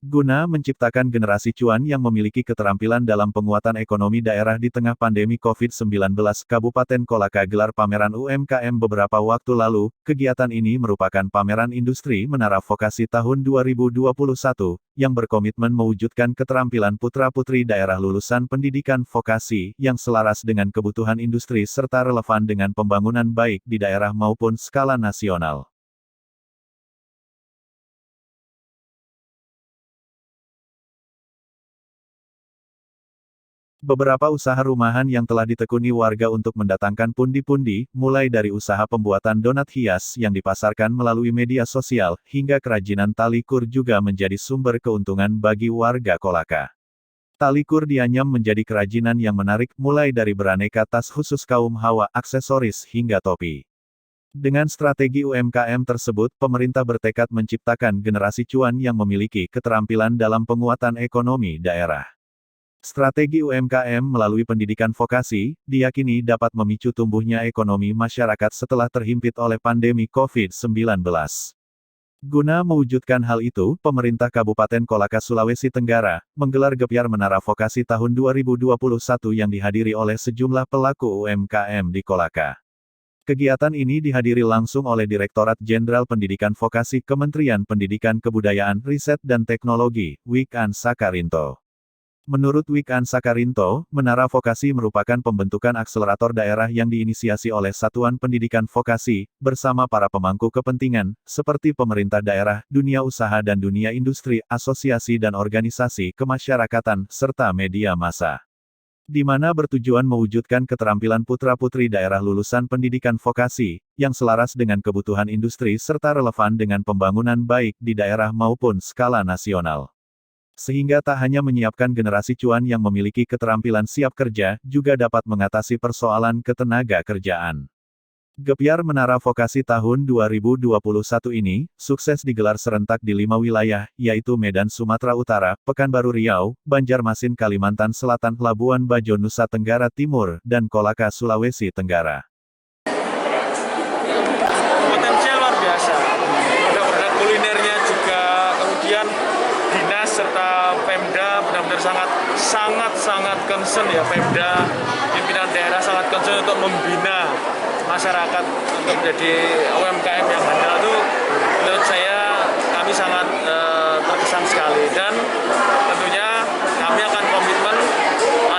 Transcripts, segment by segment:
Guna menciptakan generasi cuan yang memiliki keterampilan dalam penguatan ekonomi daerah di tengah pandemi COVID-19, Kabupaten Kolaka gelar pameran UMKM beberapa waktu lalu. Kegiatan ini merupakan pameran industri Menara Vokasi tahun 2021, yang berkomitmen mewujudkan keterampilan putra-putri daerah lulusan pendidikan vokasi, yang selaras dengan kebutuhan industri serta relevan dengan pembangunan baik di daerah maupun skala nasional. Beberapa usaha rumahan yang telah ditekuni warga untuk mendatangkan pundi-pundi, mulai dari usaha pembuatan donat hias yang dipasarkan melalui media sosial, hingga kerajinan tali kur juga menjadi sumber keuntungan bagi warga Kolaka. Tali kur dianyam menjadi kerajinan yang menarik, mulai dari beraneka tas khusus kaum hawa, aksesoris, hingga topi. Dengan strategi UMKM tersebut, pemerintah bertekad menciptakan generasi cuan yang memiliki keterampilan dalam penguatan ekonomi daerah. Strategi UMKM melalui pendidikan vokasi, diyakini dapat memicu tumbuhnya ekonomi masyarakat setelah terhimpit oleh pandemi COVID-19. Guna mewujudkan hal itu, pemerintah Kabupaten Kolaka Sulawesi Tenggara, menggelar Gebyar Menara Vokasi tahun 2021 yang dihadiri oleh sejumlah pelaku UMKM di Kolaka. Kegiatan ini dihadiri langsung oleh Direktorat Jenderal Pendidikan Vokasi Kementerian Pendidikan Kebudayaan, Riset dan Teknologi, Wikan Sakarinto. Menurut Wikan Sakarinto, Menara Vokasi merupakan pembentukan akselerator daerah yang diinisiasi oleh Satuan Pendidikan Vokasi, bersama para pemangku kepentingan, seperti pemerintah daerah, dunia usaha dan dunia industri, asosiasi dan organisasi kemasyarakatan, serta media massa. Di mana bertujuan mewujudkan keterampilan putra-putri daerah lulusan pendidikan vokasi, yang selaras dengan kebutuhan industri serta relevan dengan pembangunan baik di daerah maupun skala nasional. Sehingga tak hanya menyiapkan generasi cuan yang memiliki keterampilan siap kerja, juga dapat mengatasi persoalan ketenaga kerjaan. Gebyar Menara Vokasi tahun 2021 ini, sukses digelar serentak di 5 wilayah, yaitu Medan Sumatera Utara, Pekanbaru Riau, Banjarmasin Kalimantan Selatan, Labuan Bajo Nusa Tenggara Timur, dan Kolaka Sulawesi Tenggara. Potensial luar biasa. Produk-produk kulinernya juga, kemudian dinas serta Pemda benar-benar sangat concern ya, Pemda, pimpinan daerah sangat concern untuk membina masyarakat untuk menjadi UMKM yang handal. Itu menurut saya kami sangat terkesan sekali, dan tentunya kami akan komitmen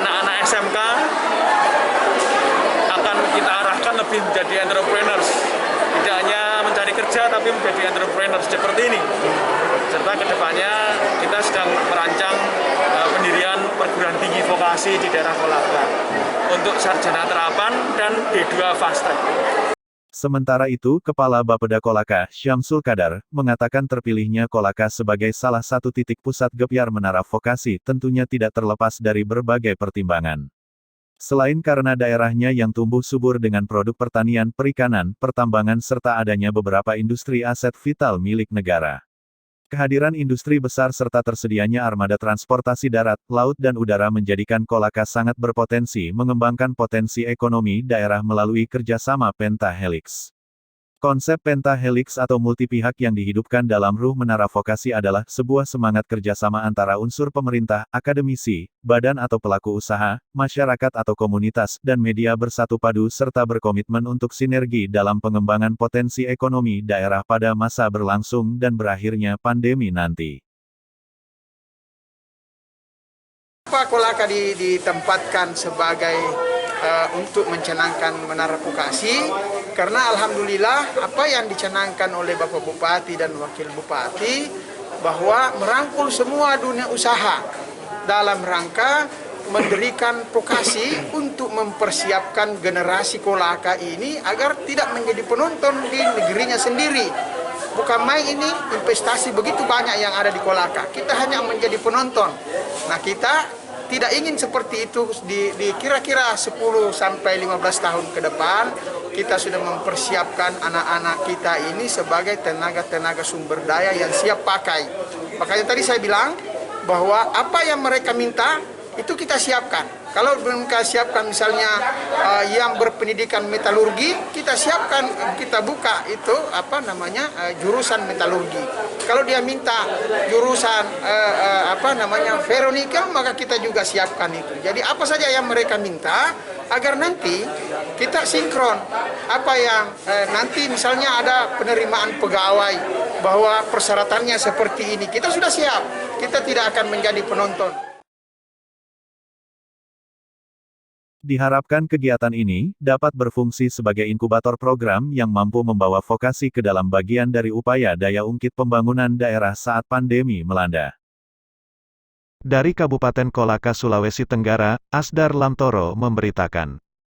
anak-anak SMK akan kita arahkan lebih menjadi entrepreneurs, tidak hanya mencari kerja tapi menjadi entrepreneurs seperti ini. Serta kedepannya kita sedang merancang pendirian perguruan tinggi vokasi di daerah Kolaka untuk sarjana terapan dan D2 fast track. Sementara itu, Kepala Bapeda Kolaka, Syamsul Kadar, mengatakan terpilihnya Kolaka sebagai salah satu titik pusat Gebyar Menara Vokasi tentunya tidak terlepas dari berbagai pertimbangan. Selain karena daerahnya yang tumbuh subur dengan produk pertanian, perikanan, pertambangan serta adanya beberapa industri aset vital milik negara. Kehadiran industri besar serta tersedianya armada transportasi darat, laut dan udara menjadikan Kolaka sangat berpotensi mengembangkan potensi ekonomi daerah melalui kerjasama pentahelix. Konsep pentahelix atau multipihak yang dihidupkan dalam ruh Menara Vokasi adalah sebuah semangat kerjasama antara unsur pemerintah, akademisi, badan atau pelaku usaha, masyarakat atau komunitas, dan media bersatu padu serta berkomitmen untuk sinergi dalam pengembangan potensi ekonomi daerah pada masa berlangsung dan berakhirnya pandemi nanti. Kenapa Kolaka ditempatkan sebagai untuk mencanangkan Menara Vokasi? Karena alhamdulillah apa yang dicanangkan oleh Bapak Bupati dan Wakil Bupati bahwa merangkul semua dunia usaha dalam rangka mendirikan vokasi untuk mempersiapkan generasi Kolaka ini agar tidak menjadi penonton di negerinya sendiri. Bukan main ini, investasi begitu banyak yang ada di Kolaka. Kita hanya menjadi penonton. Nah, kita tidak ingin seperti itu di kira-kira 10 sampai 15 tahun ke depan. Kita sudah mempersiapkan anak-anak kita ini sebagai tenaga-tenaga sumber daya yang siap pakai. Makanya tadi saya bilang bahwa apa yang mereka minta itu kita siapkan. Kalau mereka siapkan misalnya yang berpendidikan metalurgi, kita siapkan, kita buka itu jurusan metalurgi. Kalau dia minta jurusan ferronikel, maka kita juga siapkan itu. Jadi apa saja yang mereka minta, agar nanti kita sinkron. Apa yang nanti misalnya ada penerimaan pegawai bahwa persyaratannya seperti ini, kita sudah siap. Kita tidak akan menjadi penonton. Diharapkan kegiatan ini dapat berfungsi sebagai inkubator program yang mampu membawa vokasi ke dalam bagian dari upaya daya ungkit pembangunan daerah saat pandemi melanda. Dari Kabupaten Kolaka, Sulawesi Tenggara, Asdar Lamtoro memberitakan.